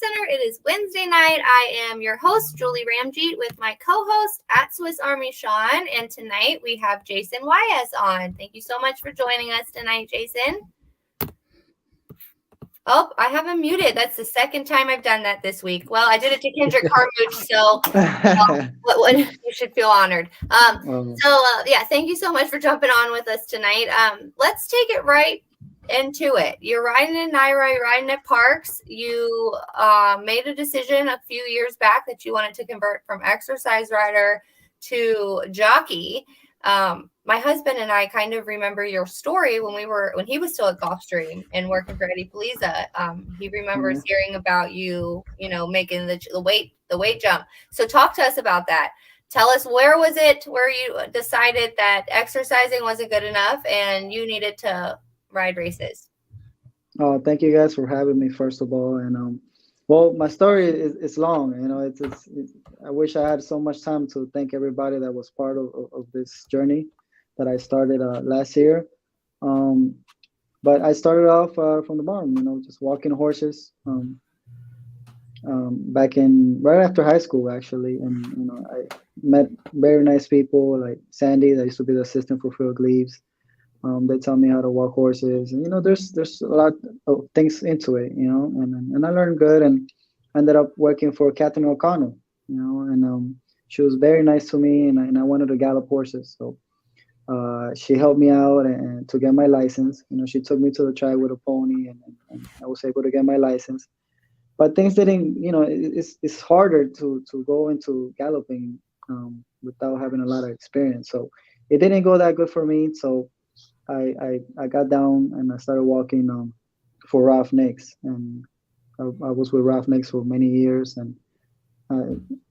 Center. It is Wednesday night. I am your host, Julie Ramjeet, with my co-host at Swiss Army Sean. And tonight we have Jason Huayas on. Thank you so much for joining us tonight, Jason. Oh, I have him muted. That's the second time I've done that this week. Well, I did it to Kendrick Carmouche, so you should feel honored. Yeah, thank you so much for jumping on with us tonight. Let's take it right into it. You're riding in Naira, you're riding at Parks. You made a decision a few years back that you wanted to convert from exercise rider to jockey. My husband and I kind of remember your story when he was still at Gulfstream and working for Eddie Poliza. He remembers hearing about you, making the weight jump. So talk to us about that. Tell us, where was it where you decided that exercising wasn't good enough and you needed to ride races? Thank you guys for having me, first of all. And well, my story is long. It's I wish I had so much time to thank everybody that was part of this journey that I started last year. But I started off from the bottom, just walking horses. Back in right after high school, actually, and I met very nice people like Sandy, that used to be the assistant for Phil Gleaves. They taught me how to walk horses, and there's a lot of things into it, and I learned good, and ended up working for Catherine O'Connell, and she was very nice to me, and I wanted to gallop horses, so she helped me out and to get my license. She took me to the track with a pony, and I was able to get my license. But things didn't, it's harder to go into galloping without having a lot of experience. So it didn't go that good for me. So I got down and I started walking for Ralph Nix, and I was with Ralph Nix for many years, and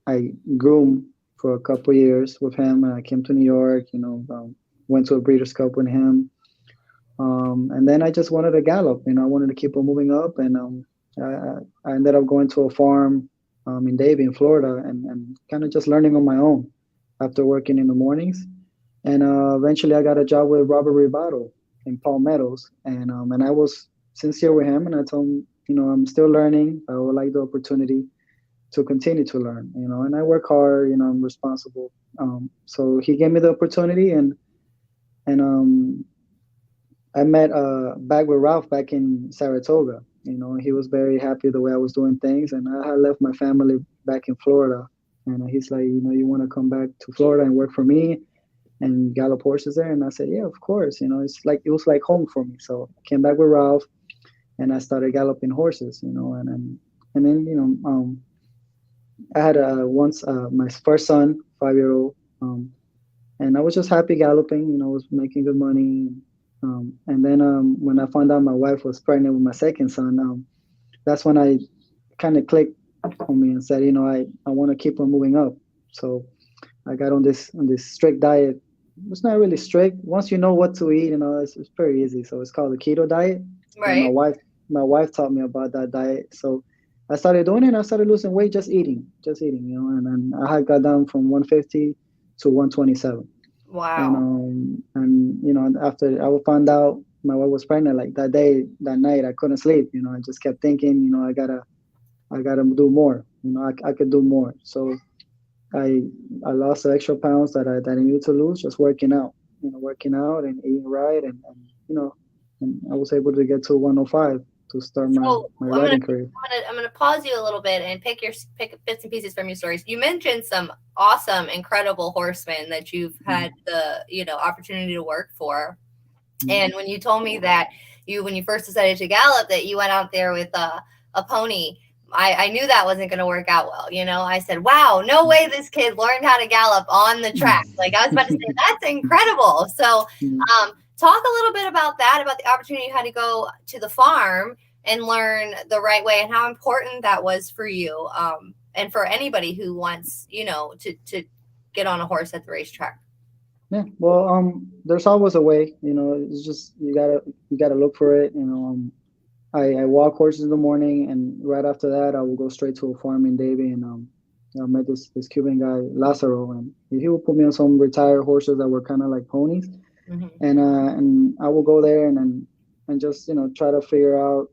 I groomed for a couple years with him, and I came to New York, went to a Breeders' Cup with him, and then I just wanted to gallop, I wanted to keep on moving up, and I ended up going to a farm in Davie, in Florida, and kind of just learning on my own after working in the mornings. And eventually I got a job with Robert Ribato in Palmettos. And I was sincere with him, and I told him, I'm still learning. I would like the opportunity to continue to learn, and I work hard, I'm responsible. So he gave me the opportunity, and I met back with Ralph back in Saratoga. He was very happy the way I was doing things, and I had left my family back in Florida. And he's like, you want to come back to Florida and work for me and gallop horses there? And I said, yeah, of course. It was like home for me. So I came back with Ralph, and I started galloping horses. And then I had once my first son, 5-year-old, and I was just happy galloping. I was making good money. And then when I found out my wife was pregnant with my second son, that's when I kind of clicked on me and said, I want to keep on moving up. So I got on this strict diet. It's not really strict. Once you know what to eat, it's pretty easy. So it's called the keto diet. Right. And my wife taught me about that diet. So I started doing it, and I started losing weight just eating, and then I had got down from 150 to 127. Wow. And after I found out my wife was pregnant, like that night, I couldn't sleep. I just kept thinking, I gotta do more. I could do more. So I lost the extra pounds that I needed to lose just working out, and eating right, and and I was able to get to 105 to start my riding career. I'm gonna pause you a little bit and pick bits and pieces from your stories. You mentioned some awesome, incredible horsemen that you've had the opportunity to work for. And when you told me that when you first decided to gallop, that you went out there with a pony, I knew that wasn't going to work out well. I said, wow, no way this kid learned how to gallop on the track. Like, I was about to say, that's incredible. So talk a little bit about that, about the opportunity you had to go to the farm and learn the right way, and how important that was for you, and for anybody who wants, to get on a horse at the racetrack. Yeah, well, there's always a way. It's just you gotta look for it. I walk horses in the morning, and right after that, I will go straight to a farm in Davie, and I met this Cuban guy, Lazaro, and he would put me on some retired horses that were kind of like ponies, and I will go there and just try to figure out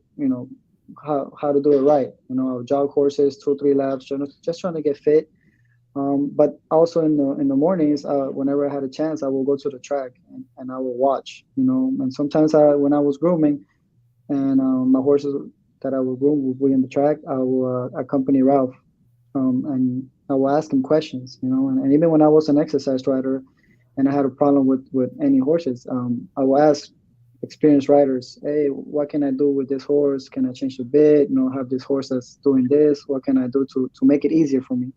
how to do it right. You know, I'll jog horses 2 3 laps, just trying to get fit. But also in the mornings, whenever I had a chance, I will go to the track and I will watch. You know, and sometimes when I was grooming and my horses that I will groom will be in the track, I will accompany Ralph, and I will ask him questions. You know, and even when I was an exercise rider and I had a problem with any horses, I will ask experienced riders, hey, what can I do with this horse? Can I change the bit? You know, have this horse that's doing this. What can I do to make it easier for me?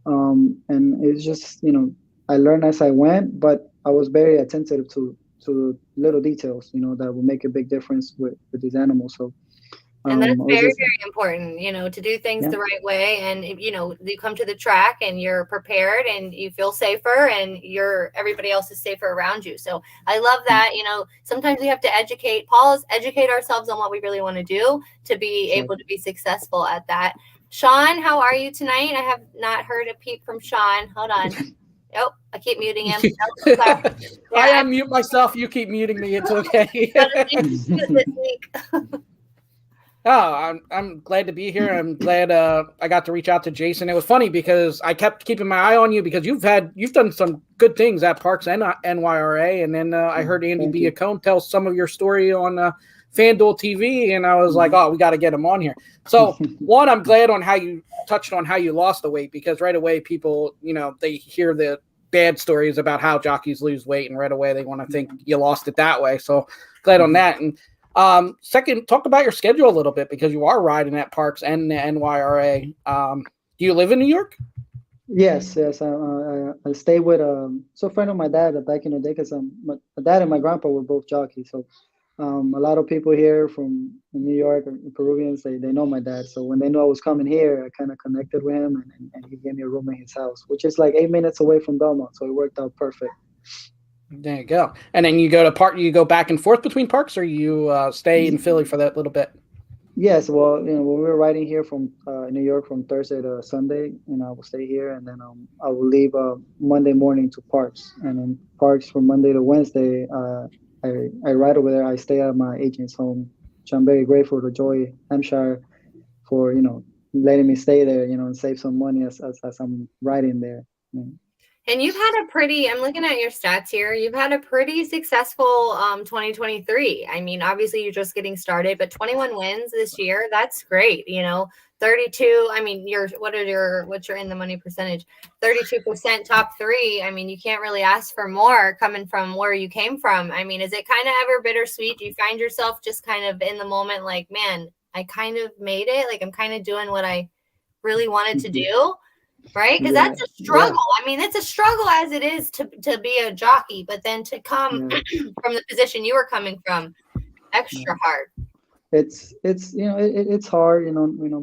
And it's just, you know, I learned as I went, but I was very attentive to little details, you know, that will make a big difference with these animals. So And that's I was very, just, very important, to do things yeah, the right way. And, you come to the track and you're prepared and you feel safer and everybody else is safer around you. So I love that. Sometimes we have to educate ourselves on what we really want to do to be able to exactly. be successful at that. Sean, how are you tonight? I have not heard a peep from Sean. Hold on. Oh, I keep muting him. Oh, sorry. I Yeah, unmute myself. You keep muting me. It's okay. I've got a thing to do this week. Oh, I'm glad to be here. I'm glad I got to reach out to Jason. It was funny because I kept keeping my eye on you because you've done some good things at Parks and NYRA, and then I heard Andy Thank you. Biacone tell some of your story on FanDuel TV, and I was like, oh, we got to get him on here. So one, I'm glad on how you touched on how you lost the weight because right away people, they hear the bad stories about how jockeys lose weight, and right away they want to think you lost it that way. So glad on that. And second, talk about your schedule a little bit because you are riding at Parks and the NYRA. Do you live in New York? Yes, yes. I stay with so a friend of my dad back in the day because my dad and my grandpa were both jockeys. So a lot of people here from New York or Peruvians, they know my dad. So when they knew I was coming here, I kind of connected with him and he gave me a room in his house, which is like 8 minutes away from Belmont. So it worked out perfect. There you go. And then you go to Park. You go back and forth between parks, or you stay in Philly for that little bit. Yes, well, when we were riding here from New York from Thursday to Sunday, I will stay here, and then I will leave Monday morning to Parks, and then Parks from Monday to Wednesday. I ride over there. I stay at my agent's home, which I'm very grateful to Joy Hampshire for letting me stay there, and save some money as I'm riding there. And you've had I'm looking at your stats here. You've had a pretty successful 2023. I mean, obviously you're just getting started, but 21 wins this year. That's great. 32. I mean, what's your in the money percentage? 32% top three. I mean, you can't really ask for more coming from where you came from. I mean, is it kind of ever bittersweet? Do you find yourself just kind of in the moment like, man, I kind of made it. Like I'm kind of doing what I really wanted to do. Right? Because Yeah, that's a yeah, struggle. I mean, it's a struggle as it is to be a jockey, but then to come yeah. from the position you were coming from, Yeah. extra hard. It's it's hard,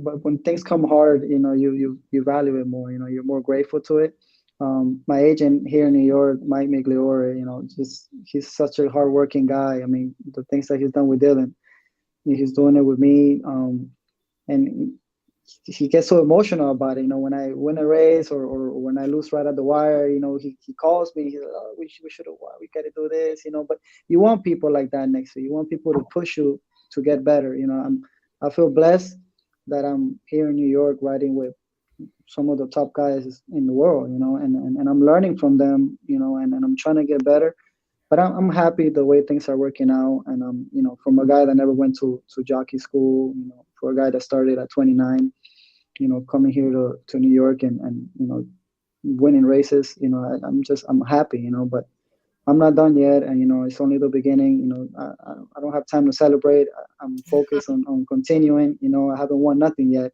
but when things come hard, you value it more. You're more grateful to it. My agent here in New York, Mike Migliore, just he's such a hardworking guy. I mean, the things that he's done with Dylan, he's doing it with me. And he gets so emotional about it. When I win a race or when I lose right at the wire, he calls me. He's like, oh, we should have won. We got to do this, But you want people like that next to you. You want people to push you to get better. I feel blessed that I'm here in New York riding with some of the top guys in the world, and I'm learning from them, and I'm trying to get better. But I'm happy the way things are working out, and from a guy that never went to jockey school, for a guy that started at 29, coming here to New York and winning races, I'm happy, but I'm not done yet, and it's only the beginning. I don't have time to celebrate. I'm focused on continuing. I haven't won nothing yet.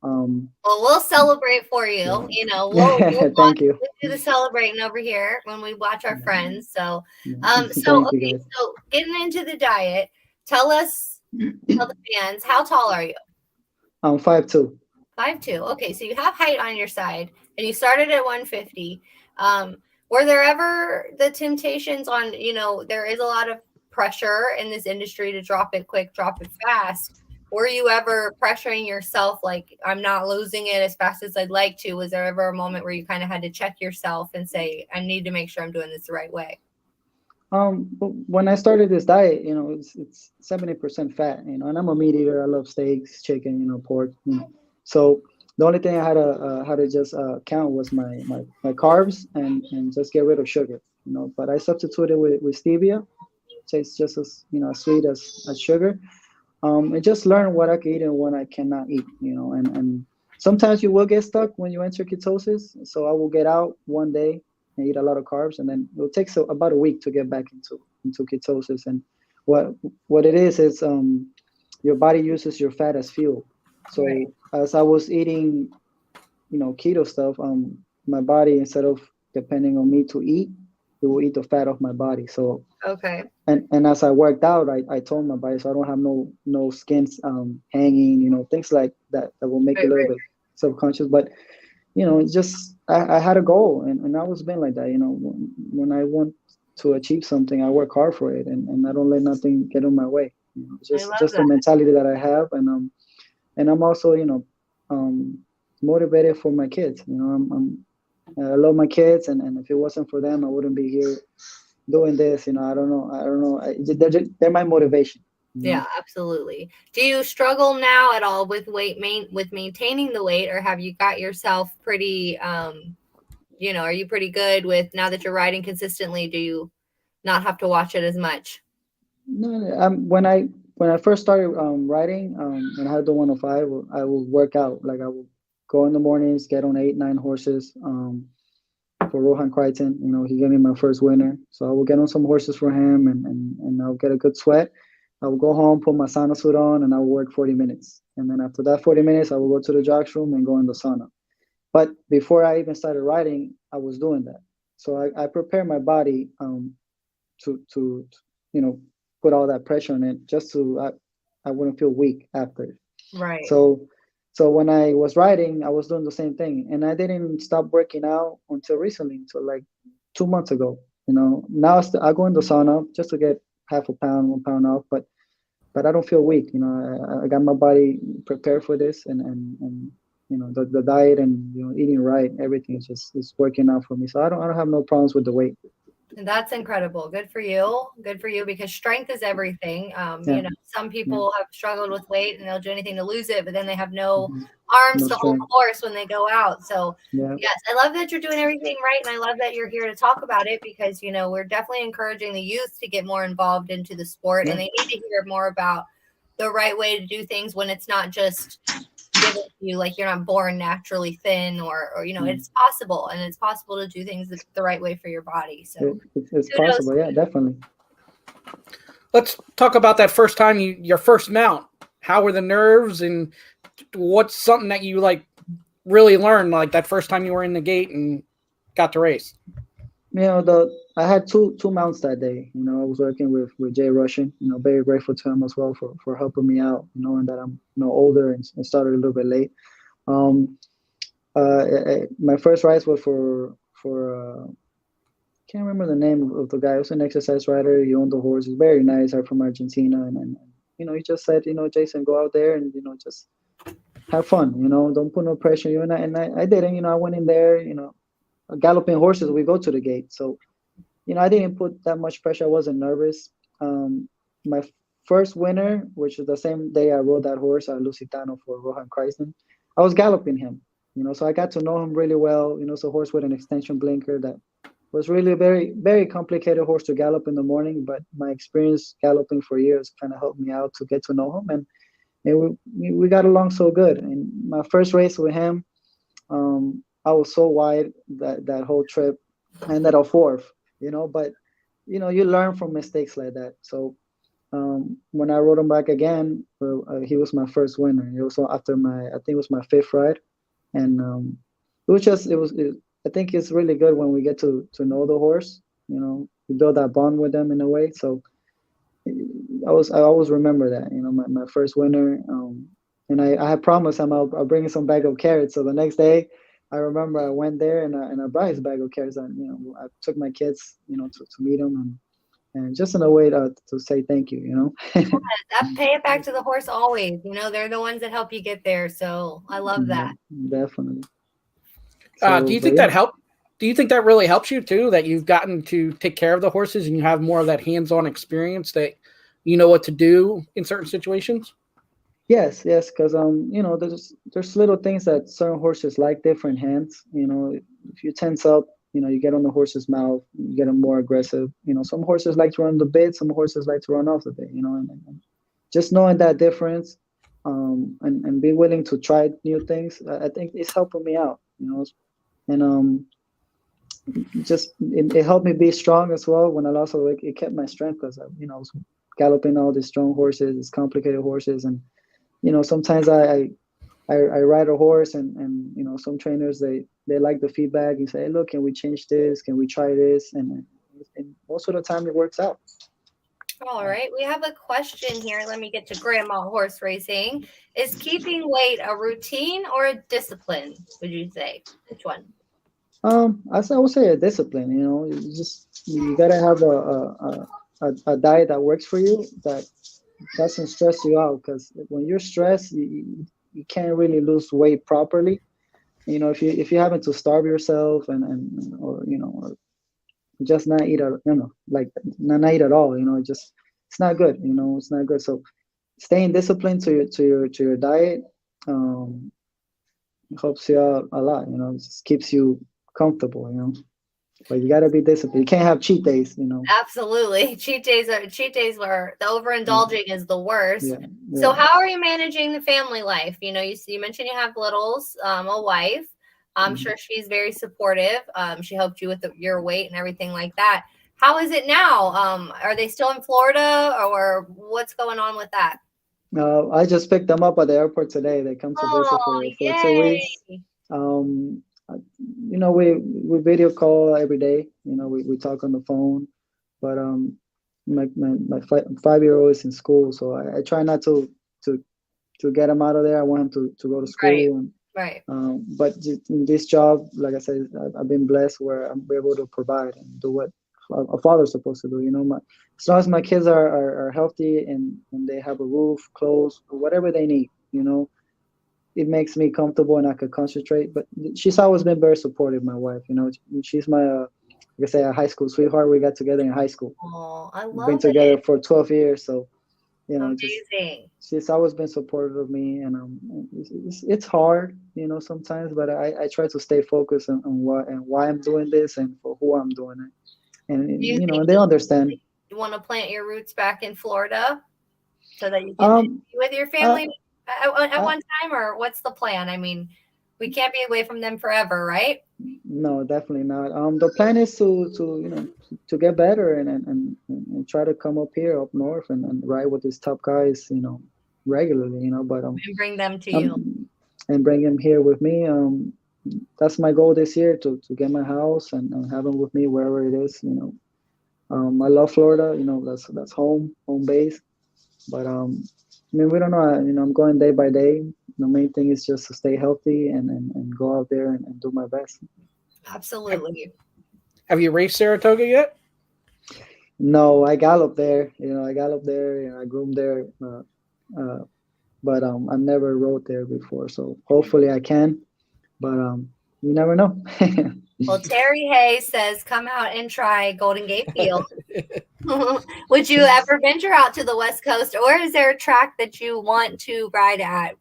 Well, we'll celebrate for you. Yeah. We'll Thank you. do the celebrating over here when we watch our Yeah. friends. So, Yeah. so Thank you, okay, guys. so getting into the diet, tell the fans, how tall are you? I'm 5'2". 5'2". Okay, so you have height on your side, and you started at 150. Were there ever the temptations on, there is a lot of pressure in this industry to drop it quick, drop it fast. Were you ever pressuring yourself like, I'm not losing it as fast as I'd like to? Was there ever a moment where you kind of had to check yourself and say, I need to make sure I'm doing this the right way? When I started this diet, it's 70% fat, and I'm a meat eater. I love steaks, chicken, pork. So the only thing I had to just count was my carbs and just get rid of sugar, But I substituted with stevia. Tastes just as as sweet as sugar. And just learn what I can eat and what I cannot eat, and sometimes you will get stuck when you enter ketosis. So I will get out one day and eat a lot of carbs, and then it takes about a week to get back into ketosis. And what what it is your body uses your fat as fuel. So Right. as I was eating, keto stuff, my body, instead of depending on me to eat, it will eat the fat of my body. So Okay. and as I worked out, I told my body so I don't have no skins hanging, things like that will make you Right, a little right. bit subconscious. But it's just I had a goal, and I always been like that. When I want to achieve something, I work hard for it, and I don't let nothing get in my way. It's I just love just the that. mentality that I have, and I'm also um, motivated for my kids. I love my kids, and if it wasn't for them, I wouldn't be here doing this. I don't know. They're my motivation. Yeah, absolutely. Do you struggle now at all with with maintaining the weight, or have you got yourself pretty are you pretty good with now that you're riding consistently? Do you not have to watch it as much? No, no, when I first started riding, and I had the 105, I would work out. Like I would go in the mornings, get on 8, 9 horses for Rohan Crichton. He gave me my first winner, so I would get on some horses for him, and I'll get a good sweat. I would go home, put my sauna suit on, and I would work 40 minutes. And then after that 40 minutes, I would go to the jocks room and go in the sauna. But before I even started riding, I was doing that. So I prepare my body to put all that pressure on it just I wouldn't feel weak after. Right. So when I was riding, I was doing the same thing, and I didn't stop working out until recently, until like 2 months ago. Now I go in the sauna just to get half a pound, 1 pound off, but I don't feel weak. I got my body prepared for this, and the diet and eating right, everything is working out for me. So I don't have no problems with the weight. That's incredible. Good for you. Good for you because strength is everything. Yeah, Some yeah, people have struggled with weight and they'll do anything to lose it, but then they have no hmm arms no to hold the strength. horse when they go out. So, Yeah, yes, I love that you're doing everything right. And I love that you're here to talk about it because, we're definitely encouraging the youth to get more involved into the sport and yeah, they need to hear more about the right way to do things when it's not just given to you, like you're not born naturally thin or yeah. it's possible and it's possible to do things the right way for your body. So, It's kudos. possible. Yeah, definitely. Let's talk about that first time your first mount. How were the nerves, and what's something that you like really learned like that first time you were in the gate and got to race? The I had two mounts that day. I was working with Jay Russian. Very grateful to him as well for helping me out. And that I'm older and started a little bit late. Um, my first race was for can't remember the name of the guy. He was an exercise rider. He owned the horse. He's very nice. I'm from Argentina, and he just said, Jason, go out there and just have fun. Don't put no pressure on you. And I didn't. I went in there. Galloping horses. We go to the gate. So I didn't put that much pressure. I wasn't nervous. My first winner, which was the same day I rode that horse, Lusitano for Rohan Kreisman, I was galloping him. So I got to know him really well. It's a horse with an extension blinker that was really a very, very complicated horse to gallop in the morning. But my experience galloping for years kind of helped me out to get to know him, and we got along so good. And my first race with him, I was so wide that whole trip. I ended up fourth. But you learn from mistakes like that. So when I rode him back again, he was my first winner. It was after I think it was my fifth ride, and it was just I think it's really good when we get to know the horse. We build that bond with them in a way. So I always remember that. My first winner, and I had promised him I'll bring him some bag of carrots. So the next day, I remember I went there and I brought his bag of carrots, and I took my kids to meet him, and just in a way to say thank you. That pay it back to the horse always. They're the ones that help you get there. So I love Yeah, that. definitely. Do So, you but think yeah, that helped? Do you think that really helps you too, that you've gotten to take care of the horses and you have more of that hands-on experience that you know what to do in certain situations? Yes, yes, because there's little things that certain horses like different hands. If you tense up, you get on the horse's mouth, you get them more aggressive. Some horses like to run the bit, some horses like to run off the bit. And just knowing that difference, and be willing to try new things, I think it's helping me out. And just it helped me be strong as well. When I lost the weight, it kept my strength because I was galloping all these strong horses, these complicated horses, and sometimes I ride a horse and some trainers they like the feedback and say, hey, look, can we change this? Can we try this? And most of the time it works out. All right, we have a question here. Let me get to Grandma Horse Racing. Is keeping weight a routine or a discipline? Would you say which one? I would say a discipline. You gotta have a diet that works for you, that doesn't stress you out, because when you're stressed, you can't really lose weight properly. If you're having to starve yourself or just not eat like not eat at all, it's not good. It's not good. So staying disciplined to your diet helps you out a lot. It just keeps you comfortable. But you gotta be disciplined. You can't have cheat days. Absolutely. Cheat days where the overindulging is the worst. Yeah, yeah. So how are you managing the family life? You mentioned you have littles, a wife. I'm sure she's very supportive. She helped you with your weight and everything like that. How is it now? Are they still in Florida, or what's going on with that? I just picked them up at the airport today. They come to visit for 2 weeks. We video call every day. We talk on the phone, but my 5-year-old is in school, so I try not to get him out of there. I want him to go to school. Right. But in this job, like I said, I've been blessed where I'm able to provide and do what a father's supposed to do. As long as my kids are healthy and they have a roof, clothes, whatever they need, it makes me comfortable and I could concentrate. But she's always been very supportive, my wife. She's my, like I say, a high school sweetheart. We got together in high school. Oh, I love We've been together for 12 years. So, amazing. She's always been supportive of me. And it's hard, sometimes, but I try to stay focused on why I'm doing this and for who I'm doing it. And, and they understand. You want to plant your roots back in Florida so that you can be with your family at one time, or what's the plan? I mean, we can't be away from them forever, right? No, definitely not. The plan is to get better and try to come up here, up north, and ride with these top guys, regularly, but and bring them to you and bring them here with me. That's my goal this year, to get my house and have them with me wherever it is. I love Florida. That's home base. But we don't know. I'm going day by day. The main thing is just to stay healthy and go out there and do my best. Absolutely. Have you raced Saratoga yet? No, I galloped there. I groomed there. But I never rode there before. So hopefully I can. But you never know. Well, Terry Hayes says, come out and try Golden Gate Field. Would you ever venture out to the West Coast, or is there a track that you want to ride at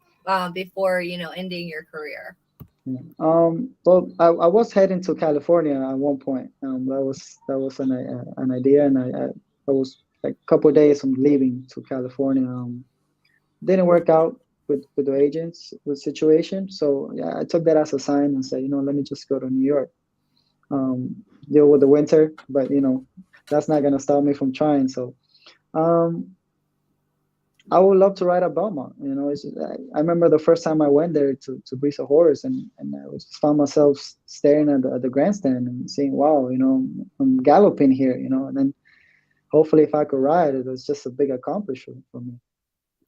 before ending your career? Well, I was heading to California at one point. That was an idea, and I was like a couple of days from leaving to California. Didn't work out with the agents, with situation. So yeah, I took that as a sign and said, let me just go to New York, deal with the winter. But that's not gonna stop me from trying. So I would love to ride at Belmont. I remember the first time I went there to breeze a horse, and I just found myself staring at the grandstand and saying, wow, I'm galloping here, and then hopefully if I could ride it, it's just a big accomplishment for me.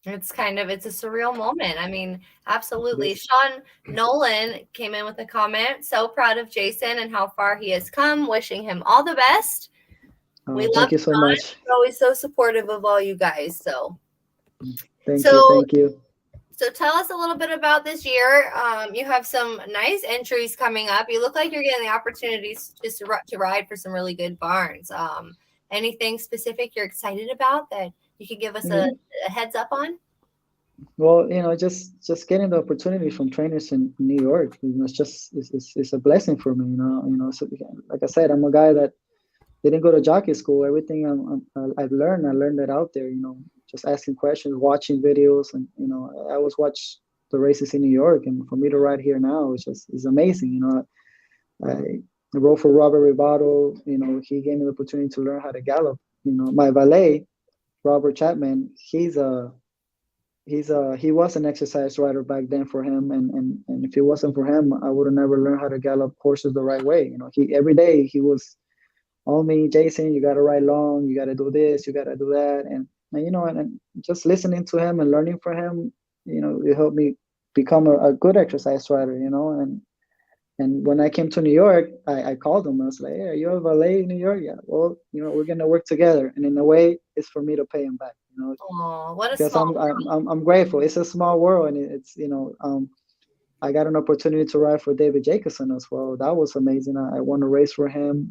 It's a surreal moment. I mean, absolutely. Sean Nolan came in with a comment. So proud of Jason and how far he has come. Wishing him all the best. We love you so much. He's always so supportive of all you guys. So thank you. So tell us a little bit about this year. You have some nice entries coming up. You look like you're getting the opportunities just to ride for some really good barns. Anything specific you're excited about that you could give us a heads up on? Well, just getting the opportunity from trainers in New York, it's a blessing for me. So like I said, I'm a guy that didn't go to jockey school. Everything I've learned, I learned it out there. Just asking questions, watching videos, and I always watch the races in New York, and for me to ride here now is amazing. I rode for Robert Ribato. He gave me the opportunity to learn how to gallop. My valet, Robert Chapman, he was an exercise rider back then for him, and if it wasn't for him, I would have never learned how to gallop horses the right way. He every day he was on me, Jason, you got to ride long, you got to do this, you got to do that, and just listening to him and learning from him, it helped me become a good exercise rider. And when I came to New York, I called him. I was like, "Hey, are you a valet in New York?" Yeah. Well, we're gonna work together, and in a way, it's for me to pay him back. Oh, what a Because small world. I'm grateful. It's a small world, and it's I got an opportunity to ride for David Jacobson as well. That was amazing. I won a race for him.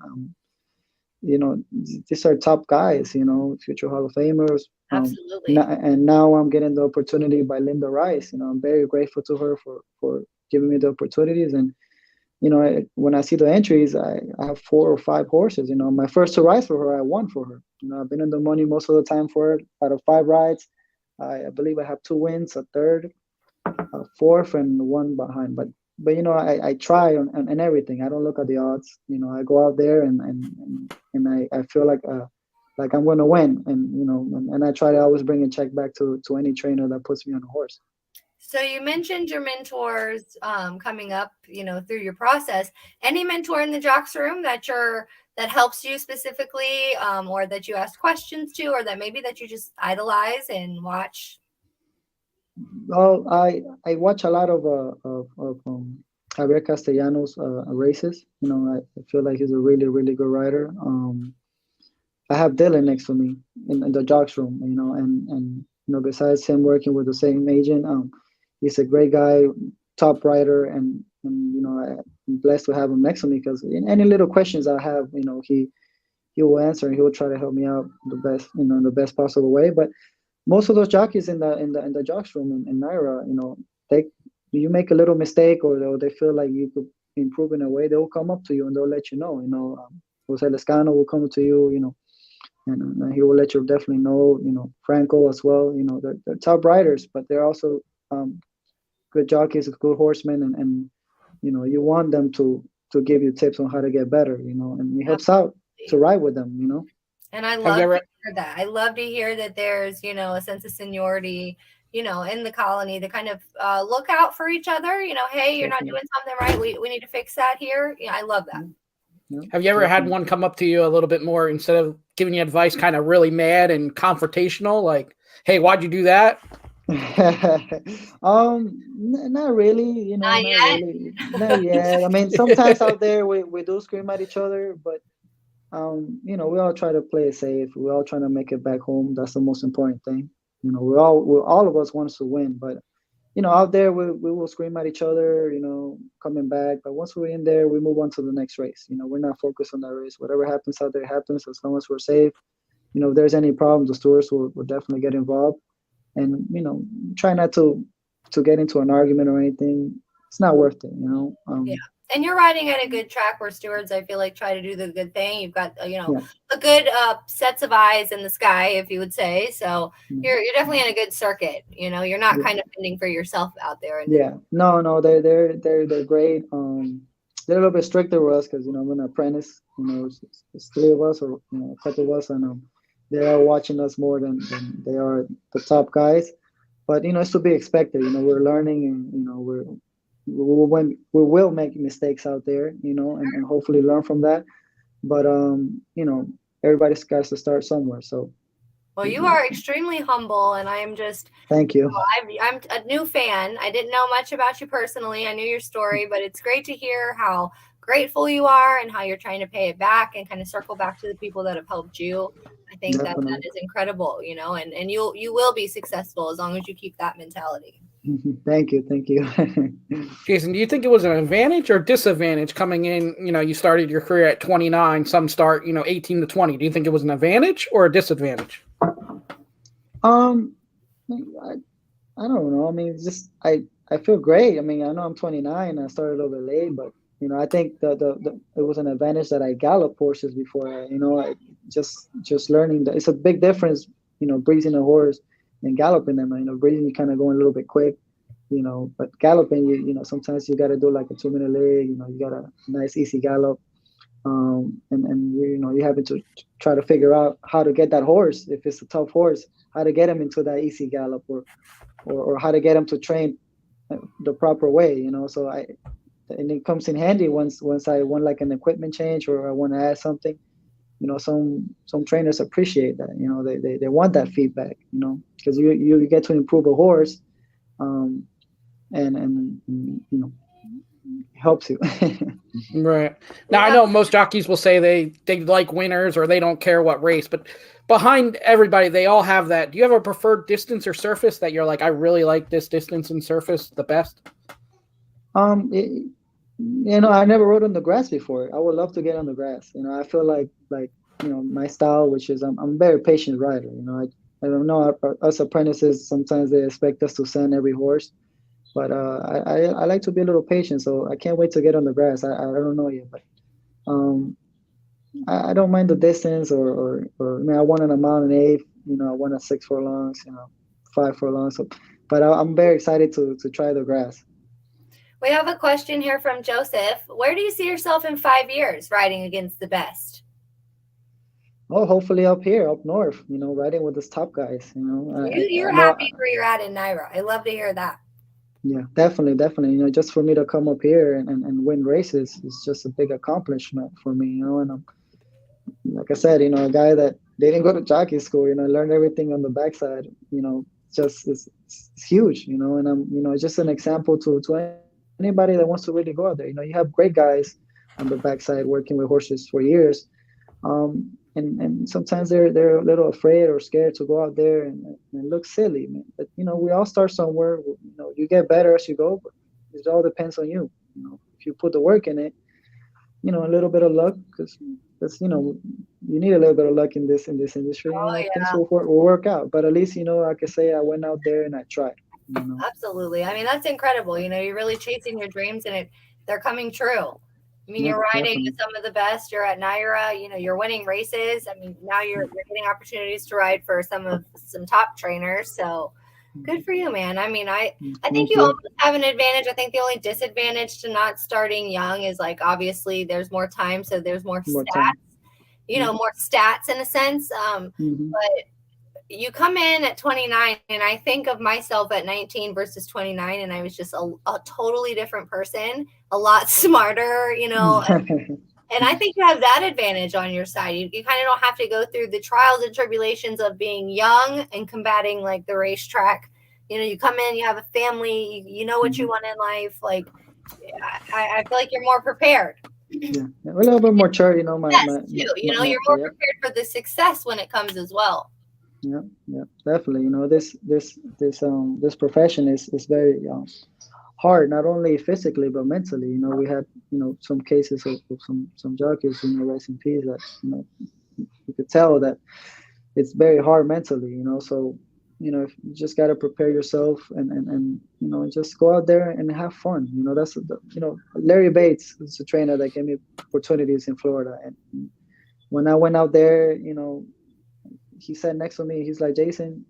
These are top guys. Future Hall of Famers. Absolutely. And now I'm getting the opportunity by Linda Rice. I'm very grateful to her for giving me the opportunities. And when I see the entries, I have 4 or 5 horses. My first 2 rides for her, I won for her. I've been in the money most of the time for her. Out of 5 rides, I believe I have 2 wins, a third, a fourth, and 1 behind. But I try on everything. I don't look at the odds. I go out there and I feel like I'm going to win. And I try to always bring a check back to any trainer that puts me on a horse. So you mentioned your mentors coming up, through your process. Any mentor in the jocks room that helps you specifically, or that you ask questions to, or that maybe that you just idolize and watch? Well, I watch a lot of Javier Castellanos races. I feel like he's a really really good rider. I have Dylan next to me in the jocks room. And besides him working with the same agent, he's a great guy, top rider, and I'm blessed to have him next to me because in any little questions I have, he will answer and he will try to help me out the best, in the best possible way. But most of those jockeys in the jocks room in Naira, you make a little mistake or they feel like you could improve in a way, they will come up to you and they'll let you know. Jose Lescano will come to you, and he will let you definitely know. Franco as well. They're top riders, but they're also good jockeys, good horsemen, and you want them to give you tips on how to get better. And it helps out to ride with them. And I love to hear that. I love to hear that there's, a sense of seniority, in the colony to kind of look out for each other. Hey, you're not doing something right. We need to fix that here. I love that. Yeah, have you ever had one come up to you a little bit more, instead of giving you advice, kind of really mad and confrontational, like, hey, why'd you do that? Not really, Not yet. really. Not yet. I mean, sometimes out there we do scream at each other, but we all try to play it safe. We all trying to make it back home. That's the most important thing. All of us wants to win, but out there we will scream at each other, coming back. But once we're in there, we move on to the next race. We're not focused on that race. Whatever happens out there happens, as long as we're safe. If there's any problems, the stewards will definitely get involved. And try not to get into an argument or anything. It's not worth it. Yeah. And you're riding at a good track where stewards, I feel like, try to do the good thing. You've got, a good sets of eyes in the sky, if you would say. So you're definitely in a good circuit. You're not kind of fending for yourself out there. No, they're great. They're a little bit stricter with us because I'm an apprentice. It's 3 of us or a couple of us, and they are watching us more than they are the top guys. But it's to be expected. We're learning, and we will make mistakes out there, and hopefully learn from that. But everybody's got to start somewhere. So. Well, you are extremely humble, and I am just. Thank you. I'm a new fan. I didn't know much about you personally. I knew your story, but it's great to hear how grateful you are and how you're trying to pay it back and kind of circle back to the people that have helped you. I think that is incredible, and you will be successful as long as you keep that mentality. Thank you. Jason, do you think it was an advantage or disadvantage coming in? You started your career at 29, some start, 18 to 20. Do you think it was an advantage or a disadvantage? Um, I don't know. I mean, it's just I feel great. I mean, I know I'm 29. I started a little bit late, but I think it was an advantage that I galloped horses before. I just learning that it's a big difference. Breezing a horse and galloping them. Breezing you kind of going a little bit quick. But galloping sometimes you got to do like a 2 minute leg. You got a nice easy gallop. And you having to try to figure out how to get that horse if it's a tough horse, how to get him into that easy gallop or how to get him to train the proper way. So and it comes in handy once I want like an equipment change or I want to add something. Some trainers appreciate that. They want that feedback. Because you get to improve a horse, and helps you. Right. Now, I know most jockeys will say they like winners or they don't care what race, but behind everybody, they all have that. Do you have a preferred distance or surface that you're like, I really like this distance and surface the best? I never rode on the grass before. I would love to get on the grass. I feel like my style, which is I'm a very patient rider. I don't know, us apprentices, sometimes they expect us to send every horse. But I like to be a little patient, so I can't wait to get on the grass. I don't know yet, but I don't mind the distance or I mean, I won an amount in eighth. I won a 6 furlongs, 5 furlongs. So, but I'm very excited to try the grass. We have a question here from Joseph. Where do you see yourself in 5 years riding against the best? Oh, hopefully up here, up north. Riding with these top guys. You're happy where you're at in Naira. I love to hear that. Yeah, definitely. Just for me to come up here and win races is just a big accomplishment for me. And I'm, like I said, a guy that didn't go to jockey school. Learned everything on the backside. Just it's huge. And I'm, it's just an example to anybody that wants to really go out there. You have great guys on the backside working with horses for years. And sometimes they're a little afraid or scared to go out there and look silly. But we all start somewhere. You get better as you go, but it all depends on you. If you put the work in it, a little bit of luck, because you need a little bit of luck in this industry. Things will work out. But at least I can say I went out there and I tried. Absolutely. I mean, that's incredible. You're really chasing your dreams and they're coming true. I mean, you're riding with some of the best. You're at Naira. You're winning races. I mean, now you're getting opportunities to ride for some top trainers. So good for you, man. I mean, I think you almost have an advantage. I think the only disadvantage to not starting young is like obviously there's more time, so there's more stats. More stats in a sense. But you come in at 29, and I think of myself at 19 versus 29, and I was just a totally different person, a lot smarter, and I think you have that advantage on your side. You kind of don't have to go through the trials and tribulations of being young and combating like the racetrack. You come in, you have a family, you know what you want in life. Like, I feel like you're more prepared. Yeah, a little bit more mature, you're more prepared for the success when it comes as well. Yeah, definitely. This profession is very hard, not only physically but mentally. We had some cases of some jockeys, rest in peace, that you could tell that it's very hard mentally. So if you just got to prepare yourself and just go out there and have fun. That's Larry Bates is a trainer that gave me opportunities in Florida, and when I went out there, he sat next to me. He's like, Jason,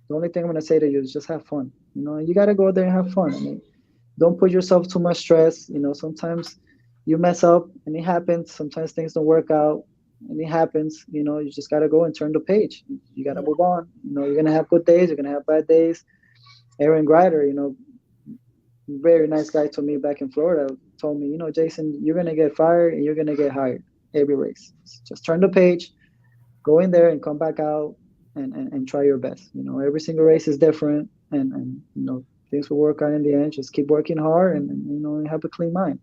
the only thing I'm gonna say to you is just have fun. You got to go out there and have fun. I mean, don't put yourself too much stress. Sometimes you mess up and it happens. Sometimes things don't work out and it happens. You just got to go and turn the page. You got to move on. You're gonna have good days. You're gonna have bad days. Aaron Grider, very nice guy to me back in Florida, told me, Jason, you're gonna get fired and you're gonna get hired every race. Just turn the page. Go in there and come back out and try your best. Every single race is different, and things will work out in the end. Just keep working hard and have a clean mind.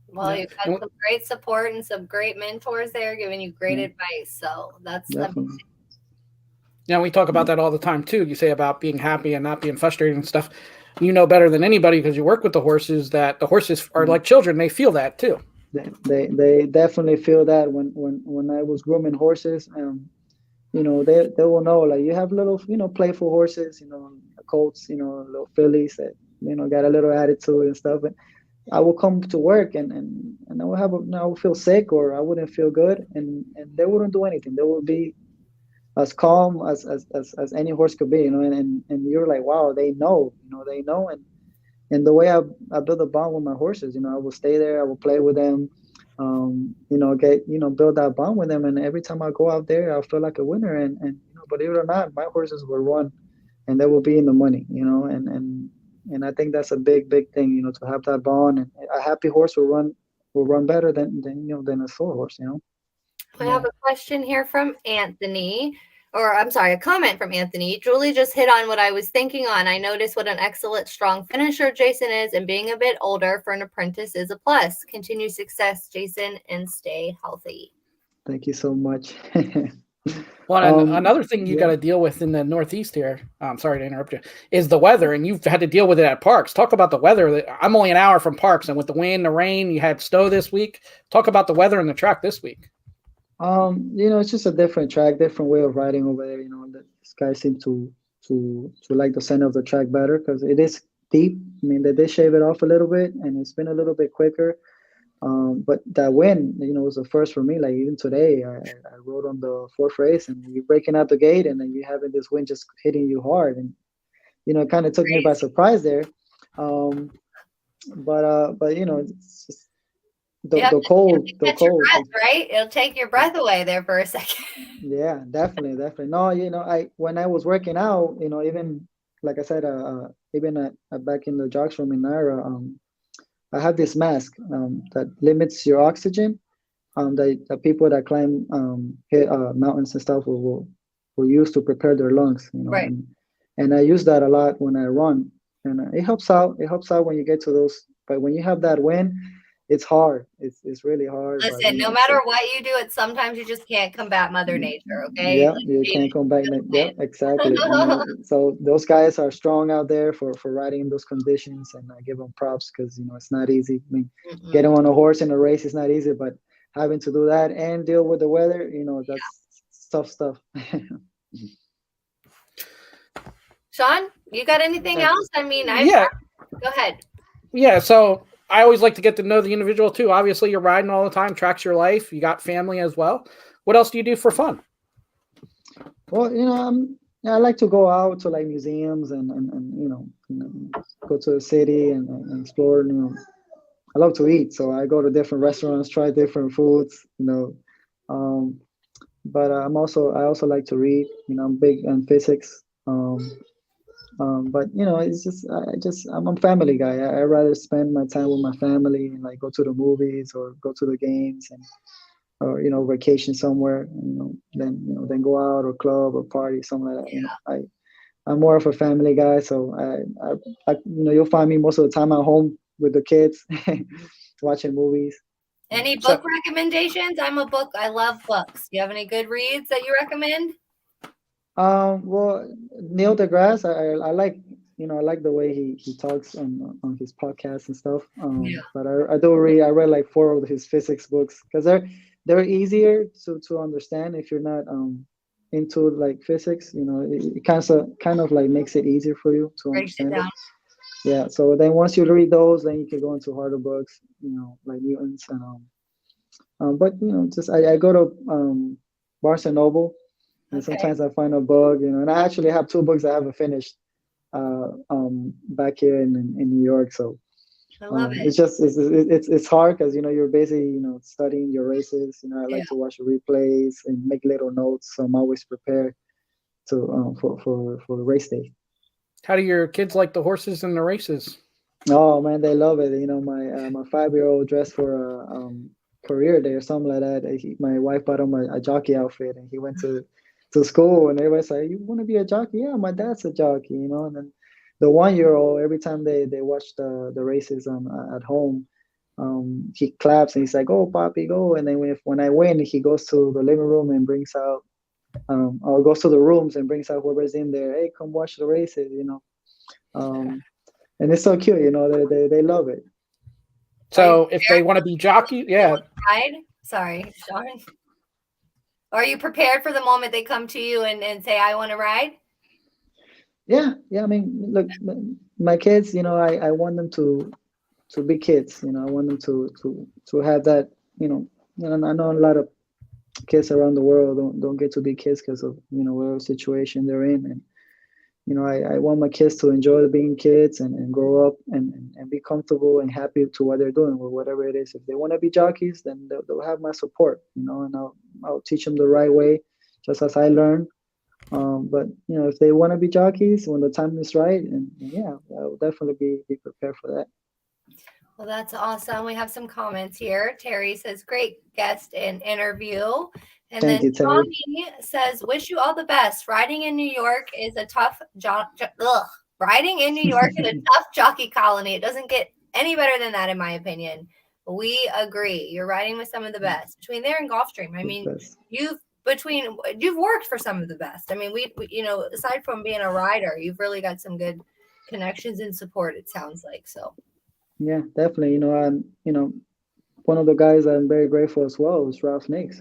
Well, you've had some great support and some great mentors there giving you great advice. So that's amazing. Yeah, we talk about that all the time too. You say about being happy and not being frustrated and stuff. you know better than anybody because you work with the horses that the horses are like children. They feel that too. They definitely feel that when I was grooming horses. They will know, like, you have little, playful horses, colts, little fillies that, got a little attitude and stuff. And I will come to work and I will I will feel sick or I wouldn't feel good, and they wouldn't do anything. They will be as calm as any horse could be, and you're like, wow, they know. And the way I build a bond with my horses, I will stay there, I will play with them, build that bond with them. And every time I go out there, I'll feel like a winner. And believe it or not, my horses will run and they will be in the money, and I think that's a big thing, to have that bond. And a happy horse will run better than a sore horse. I have a question here from Anthony, or I'm sorry, a comment from Anthony. Julie just hit on what I was thinking on. I noticed what an excellent, strong finisher Jason is, and being a bit older for an apprentice is a plus. Continue success, Jason, and stay healthy. Thank you so much. Well, another thing you got to deal with in the Northeast here, I'm sorry to interrupt you, is the weather, and you've had to deal with it at parks. Talk about the weather. I'm only an hour from parks, and with the wind, the rain, you had snow this week. Talk about the weather and the track this week. It's just a different track, different way of riding over there. This guy seems to like the center of the track better because it is deep. I mean, they did shave it off a little bit, and it's been a little bit quicker. But that win, was the first for me. Like even today, I rode on the fourth race, and you're breaking out the gate, and then you're having this wind just hitting you hard, and it kind of took me by surprise there. But it's just the cold. Your breath, right? It'll take your breath away there for a second. Yeah, definitely. No, when I was working out, even like I said, even back in the jocks room in Naira, I have this mask that limits your oxygen. The people that climb mountains and stuff will use to prepare their lungs. Right. And I use that a lot when I run, and it helps out. It helps out when you get to those. But when you have that wind, it's hard. It's really hard. Listen, no matter what you do, sometimes you just can't combat Mother Nature. Okay. Yeah, you can't come back. Yeah, exactly. So those guys are strong out there for riding in those conditions, and I give them props because it's not easy. I mean, getting on a horse in a race is not easy, but having to do that and deal with the weather, that's tough stuff. Sean, you got anything else? I mean, go ahead. Yeah, so I always like to get to know the individual too. Obviously, you're riding all the time, tracks your life. You got family as well. What else do you do for fun? Well, I like to go out to like museums and go to the city and explore. I love to eat, so I go to different restaurants, try different foods. But I also like to read. I'm big on physics. But it's just I'm a family guy. I rather spend my time with my family and like go to the movies or go to the games or vacation somewhere. Then go out or club or party, something like that. I'm more of a family guy, so I you'll find me most of the time at home with the kids, watching movies. Any book recommendations? I love books. Do you have any good reads that you recommend? Well, Neil deGrasse, I like, I like the way he talks on his podcast and stuff. But I read like 4 of his physics books because they're easier to understand if you're not into like physics. It kind of like makes it easier for you to understand it. Yeah. So then once you read those, then you can go into harder books, like Newton's and but just I go to Barnes and Noble. And sometimes I find a book, and I actually have 2 books I haven't finished back here in New York. So I love it. It's just it's hard because you're busy studying your races. I like to watch the replays and make little notes, so I'm always prepared to for the race day. How do your kids like the horses and the races? Oh man, they love it. My 5-year-old dressed for a career day or something like that. My wife bought him a jockey outfit, and he went to school, and everybody's like, "You want to be a jockey?" Yeah, my dad's a jockey, And then the 1-year-old, every time they watch the races at home, he claps and he's like, "Go, Poppy, go!" And then when I win, he goes to the living room and brings out, or goes to the rooms and brings out whoever's in there. Hey, come watch the races, And and it's so cute. They love it. So if they want to be jockey, yeah. Ride? Sorry, Sean. Are you prepared for the moment they come to you and say, I want to ride? Yeah. I mean, look, my kids. I want them to be kids. I want them to have that. I know a lot of kids around the world don't get to be kids because of whatever situation they're in, and I want my kids to enjoy being kids and grow up and be comfortable and happy to what they're doing with whatever it is. If they want to be jockeys, then they'll have my support, and I'll teach them the right way, just as I learned. But if they want to be jockeys when the time is right, and yeah, I'll definitely be prepared for that. Well, that's awesome. We have some comments here. Terry says, great guest and interview. And Thank then you, Terry. Tommy says, wish you all the best. Riding in New York is a tough riding in New York is a tough jockey colony. It doesn't get any better than that, in my opinion. We agree. You're riding with some of the best. Between there and Gulfstream, I mean, you've worked for some of the best. I mean, we aside from being a rider, you've really got some good connections and support, it sounds like. So yeah, definitely. I'm one of the guys I'm very grateful as well is Ralph Nix.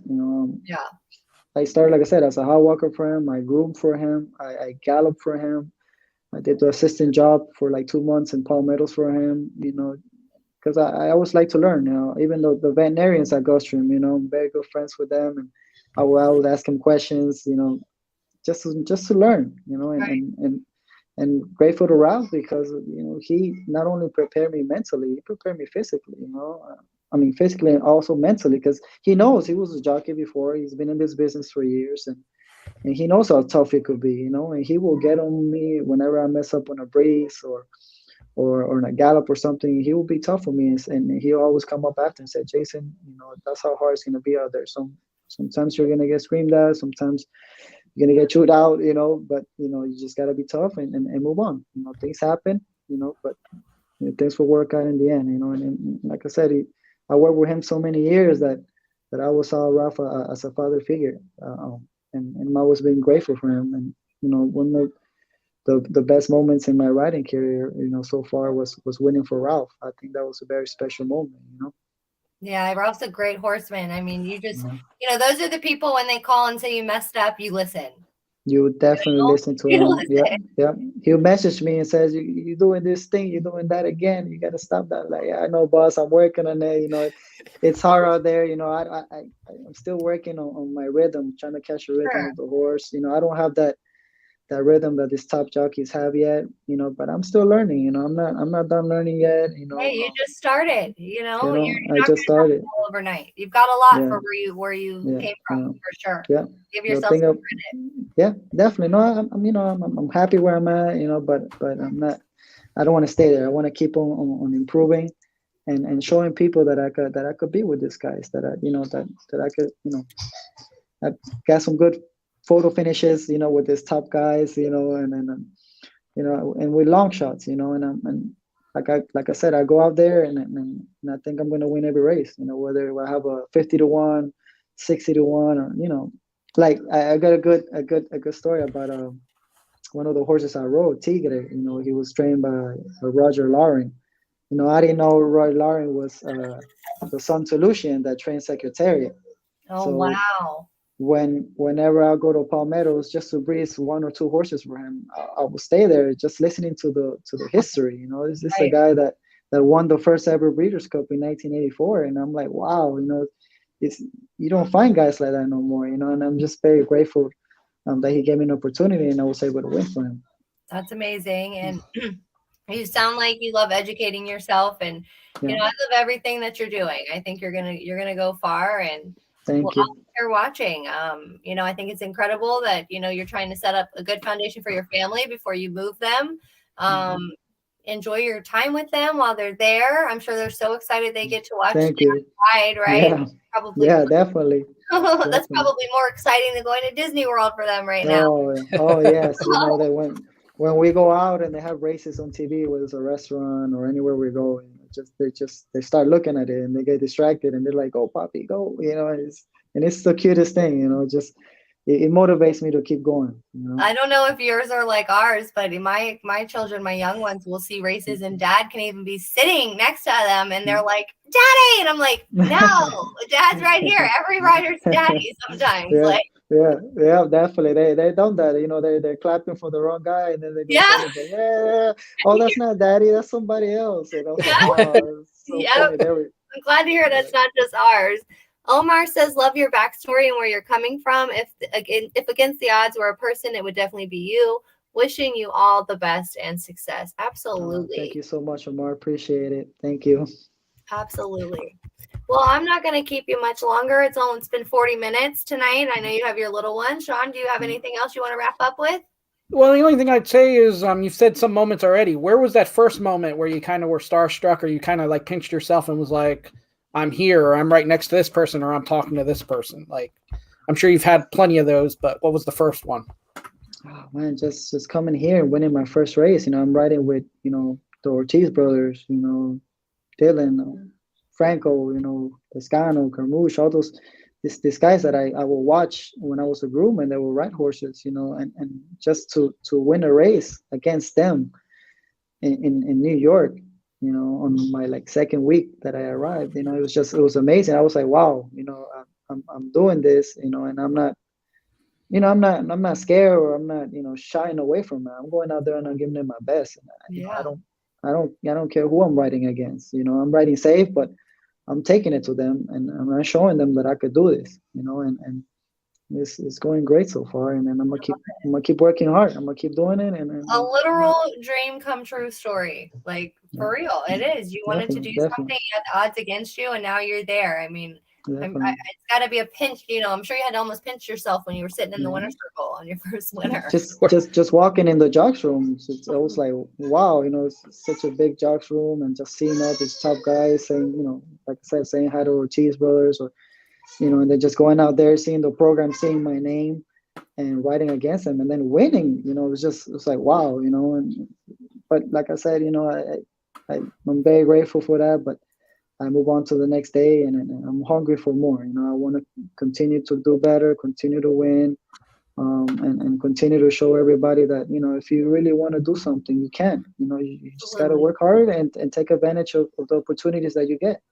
yeah. I started, like I said, as a hot walker for him. I groomed for him. I galloped for him. I did the assistant job for like 2 months in Palmettos for him. Because I always like to learn. Even though the veterinarians at Gulfstream, I'm very good friends with them, and I would ask him questions. Just to learn. And grateful to Ralph because he not only prepared me mentally, he prepared me physically. I mean physically and also mentally because he knows he was a jockey before. He's been in this business for years and he knows how tough it could be. And he will get on me whenever I mess up on a breeze or in a gallop or something. He will be tough on me and he'll always come up after and say, Jason, that's how hard it's gonna be out there. Sometimes you're gonna get screamed at, sometimes you're gonna get chewed out, but you just gotta be tough and move on. Things happen, but things will work out in the end, and like I said, I worked with him so many years that I always saw Rafa as a father figure, and I'm always been grateful for him. And one of the best moments in my riding career, so far was winning for Ralph. I think that was a very special moment. Yeah, Ralph's a great horseman. I mean, you just, those are the people when they call and say you messed up, you listen. You would definitely listen to him. Yeah. He'll message me and says, "You doing this thing? You're doing that again. You got to stop that." Like, yeah, I know, boss. I'm working on it. It's hard out there. I'm still working on my rhythm, trying to catch a rhythm of the horse. I don't have that rhythm that these top jockeys have yet. But I'm still learning. I'm not done learning yet. Hey, you just started. You're I just started overnight. You've got a lot for where you came from, for sure. Yeah. Give yourself some credit. Yeah, definitely. No, I'm happy where I'm at. But I'm not. I don't want to stay there. I want to keep on improving, and showing people that I could be with these guys. That I could I got some good photo finishes. With these top guys. And with long shots. And like I said, I go out there and I think I'm going to win every race. Whether I have a 50-1, 60-1, or like I got a good story about one of the horses I rode, Tigre. He was trained by Roger Lauren. I didn't know Roy Lauren was the son to Lucien that trained Secretariat. Oh, so, wow. Whenever I go to Palmettos just to breeze one or two horses for him, I will stay there just listening to the history. Is this a guy that won the first ever Breeders' Cup in 1984? And I'm like, wow, you don't find guys like that no more, and I'm just very grateful that he gave me an opportunity and I was able to win for him. That's amazing. And you sound like you love educating yourself, and I love everything that you're doing. I think you're gonna go far, and thank you. You're watching. I think it's incredible that you're trying to set up a good foundation for your family before you move them. Enjoy your time with them while they're there. I'm sure they're so excited they get to watch you ride, right? Yeah, probably. Yeah, definitely. That's probably more exciting than going to Disney World for them right now. Oh yes. That when we go out and they have races on TV, whether it's a restaurant or anywhere we go, they start looking at it and they get distracted and they're like, "Oh, Poppy, go!" And it's the cutest thing, just it motivates me to keep going. You know? I don't know if yours are like ours, but my children, my young ones, will see races, and Dad can even be sitting next to them, and they're like, "Daddy," and I'm like, "No, Dad's right here. Every rider's daddy." Sometimes, Yeah, like, yeah, definitely. They done that. You know, they're clapping for the wrong guy, and then they go yeah, celebrate. Yeah. Oh, that's not daddy. That's somebody else. And I was like, yeah, wow, it's so yeah. funny. They were, I'm glad to hear that's not just ours. Omar says, "Love your backstory and where you're coming from. If against the odds were a person, it would definitely be you. Wishing you all the best and success." thank Absolutely, you so much, Omar. Appreciate it. Thank you. absolutely. Well, I'm not going to keep you much longer. It's been 40 minutes tonight. I know you have your little one. Sean, do you have anything else you want to wrap up with? Well, the only thing I'd say is you've said some moments already. Where was that first moment where you kind of were starstruck, or you kind of like pinched yourself and was like, I'm here, or I'm right next to this person, or I'm talking to this person? Like, I'm sure you've had plenty of those, but what was the first one? Oh man, just coming here and winning my first race. You know, I'm riding with, you know, the Ortiz brothers, you know, Dylan, Franco, you know, Toscano, Carmouche, all those these guys that I will watch when I was a groom and they will ride horses, you know, and just to win a race against them in New York, you know, on my like second week that I arrived, you know, it was amazing. I was like, wow, you know, I'm doing this, you know, and I'm not, you know, I'm not scared, or I'm not, you know, shying away from it. I'm going out there and I'm giving it my best. And you know, Yeah, I don't care who I'm riding against. You know, I'm riding safe, but I'm taking it to them, and I'm showing them that I could do this. You know, and it's going great so far. And then I'm gonna keep working hard. I'm gonna keep doing it. a And literal dream come true story. Like, yeah, for real, it is. You wanted to do definitely, something, you had the odds against you, and now you're there. I mean, definitely. it's got to be a pinch. You know, I'm sure you had to almost pinch yourself when you were sitting in the Yeah. winner's circle on your first winner. Just walking in the jocks room, I was like, wow, you know, it's such a big jocks room, and just seeing all these top guys saying, you know, like I said, saying hi to Ortiz brothers, or you know, and then just going out there, seeing the program, seeing my name, and riding against them, and then winning. You know, it was like wow, you know. And but like I said, you know, I'm very grateful for that, but I move on to the next day, and I'm hungry for more. You know, I want to continue to do better, continue to win, and continue to show everybody that, you know, if you really want to do something, you can. You know, you just got to Absolutely. work hard and take advantage of the opportunities that you get.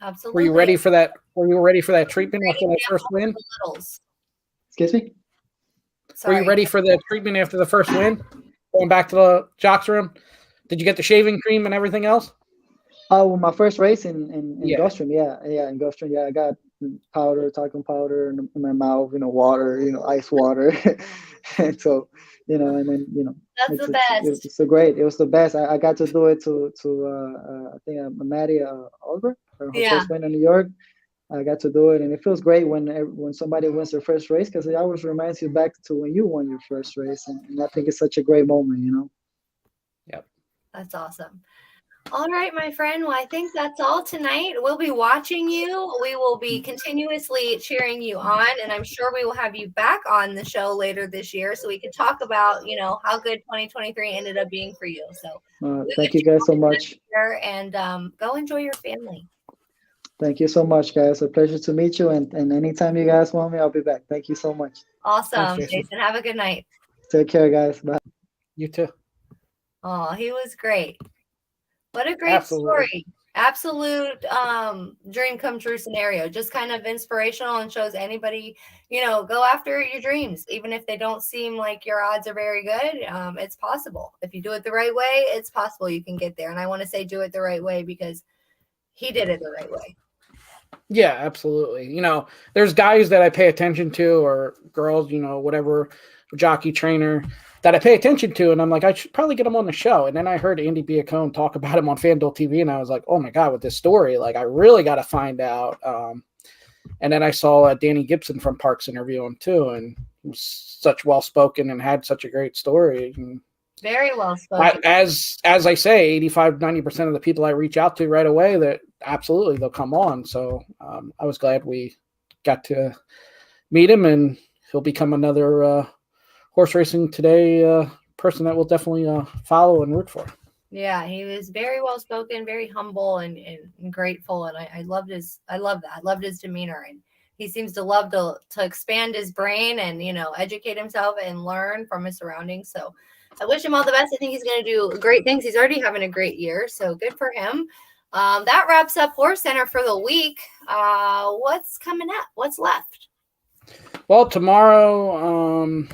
Absolutely. Were you ready for that? Were you ready for that treatment after that first All win? the littles. Excuse me? Were you Sorry. ready for the treatment after the first win? Going back to the jocks room? Did you get the shaving cream and everything else? Oh, well, my first race in Yeah. Gulfstream, in Gulfstream, I got powder, talcum powder in my mouth, you know, water, you know, ice water, and so, you know, and then, you know, That's the best. it's so great. It was the best. I got to do it to I think Maddie Oliver, her Yeah. first win in New York. I got to do it, and it feels great when somebody wins their first race, because it always reminds you back to when you won your first race, and I think it's such a great moment, you know. Yep. That's awesome. All right, my friend. Well, I think that's all tonight. We'll be watching you. We will be continuously cheering you on, and I'm sure we will have you back on the show later this year so we can talk about, you know, how good 2023 ended up being for you. So Thank you guys so much. and go enjoy your family. Thank you so much, guys. A pleasure to meet you. And anytime you guys want me, I'll be back. Thank you so much. Awesome. Thanks, Jason. Have a good night. Take care, guys. Bye. You too. Oh, he was great. What a great story. Absolute dream come true scenario. Just kind of inspirational, and shows anybody, you know, go after your dreams. Even if they don't seem like your odds are very good, it's possible. If you do it the right way, it's possible you can get there. And I want to say do it the right way because he did it the right way. Yeah, absolutely. You know, there's guys that I pay attention to, or girls, you know, whatever, jockey trainer that I pay attention to, and I'm like, I should probably get him on the show. And then I heard Andy Biacone talk about him on FanDuel TV, and I was like, oh my God, with this story, like I really got to find out. And then I saw Danny Gibson from Parks interview him too, and he was such well spoken and had such a great story. And very well spoken. As I say, 85-90% of the people I reach out to right away, that absolutely they'll come on. So I was glad we got to meet him, and he'll become another horse racing today person that we'll definitely follow and root for. Yeah, he was very well spoken, very humble and grateful, and I loved that. I loved his demeanor, and he seems to love to expand his brain and, educate himself and learn from his surroundings. So I wish him all the best. I think he's going to do great things. He's already having a great year, so good for him. That wraps up Horse Center for the week. What's coming up? What's left? Well, tomorrow,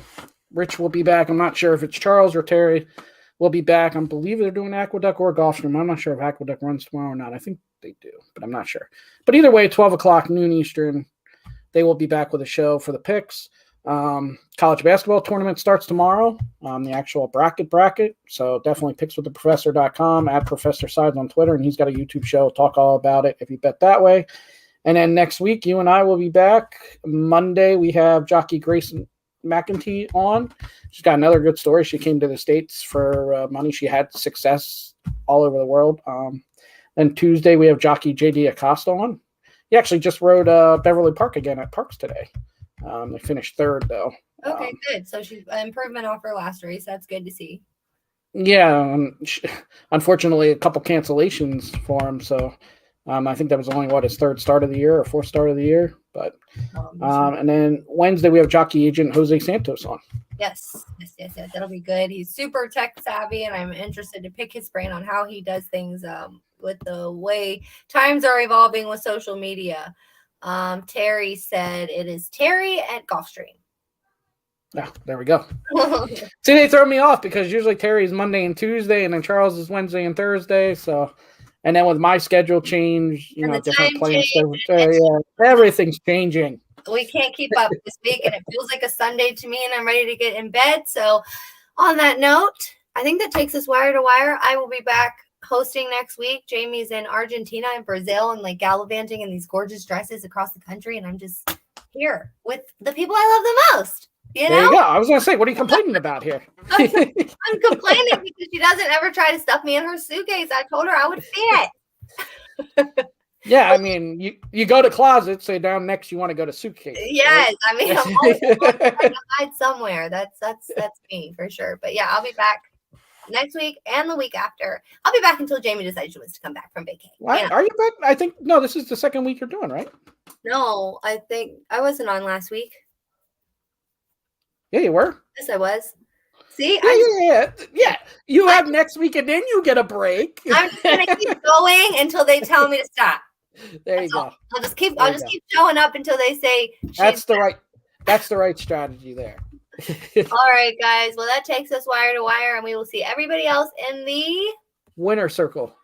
Rich will be back. I'm not sure if it's Charles or Terry will be back. I believe they're doing Aqueduct or Gulfstream. I'm not sure if Aqueduct runs tomorrow or not. I think they do, but I'm not sure. But either way, 12 o'clock, noon Eastern, they will be back with a show for the picks. College basketball tournament starts tomorrow, the actual bracket. So definitely pickswiththeprofessor.com, at Professor Sides on Twitter, and he's got a YouTube show. Talk all about it if you bet that way. And then next week, you and I will be back. Monday, we have Jockey Jason McEntee on. She's got another good story. She came to the States for money. She had success all over the world. Then Tuesday, we have Jockey JD Acosta on. He actually just rode Beverly Park again at Parks today. They finished third, though. Okay, good. So she's an improvement off her last race. That's good to see. Yeah. Unfortunately, a couple cancellations for him. So I think that was only, his third start of the year or fourth start of the year. But and then Wednesday, we have jockey agent Jose Santos on. Yes. That'll be good. He's super tech savvy, and I'm interested to pick his brain on how he does things with the way times are evolving with social media. Terry said it is Terry at Gulfstream. Yeah, there we go. See, they throw me off because usually Terry's Monday and Tuesday, and then Charles is Wednesday and Thursday. So, and then with my schedule change, different plans. Everything's changing. We can't keep up this week, and it feels like a Sunday to me, and I'm ready to get in bed. So, on that note, I think that takes us wire to wire. I will be back hosting next week. Jamie's in Argentina and Brazil and gallivanting in these gorgeous dresses across the country, and I'm just here with the people I love the most. There you go. I was going to say, what are you complaining about here? I'm complaining because she doesn't ever try to stuff me in her suitcase. I told her I would fit. Yeah, I mean, you go to closets, say down next you want to go to suitcase. Yes, right? I mean, I'm always trying to hide somewhere. That's me for sure. But yeah, I'll be back next week and the week after. I'll be back until Jamie decides she wants to come back from vacation. Are you back? I think this is the second week you're doing, right? No, I think I wasn't on last week. Yeah, you were. Yes, I was. See, yeah. You have next week, and then you get a break. I'm just gonna keep going until they tell me to stop. There you go. I'll just keep showing up until they say that's the right strategy there. All right, guys. Well, that takes us wire to wire, and we will see everybody else in the winner circle.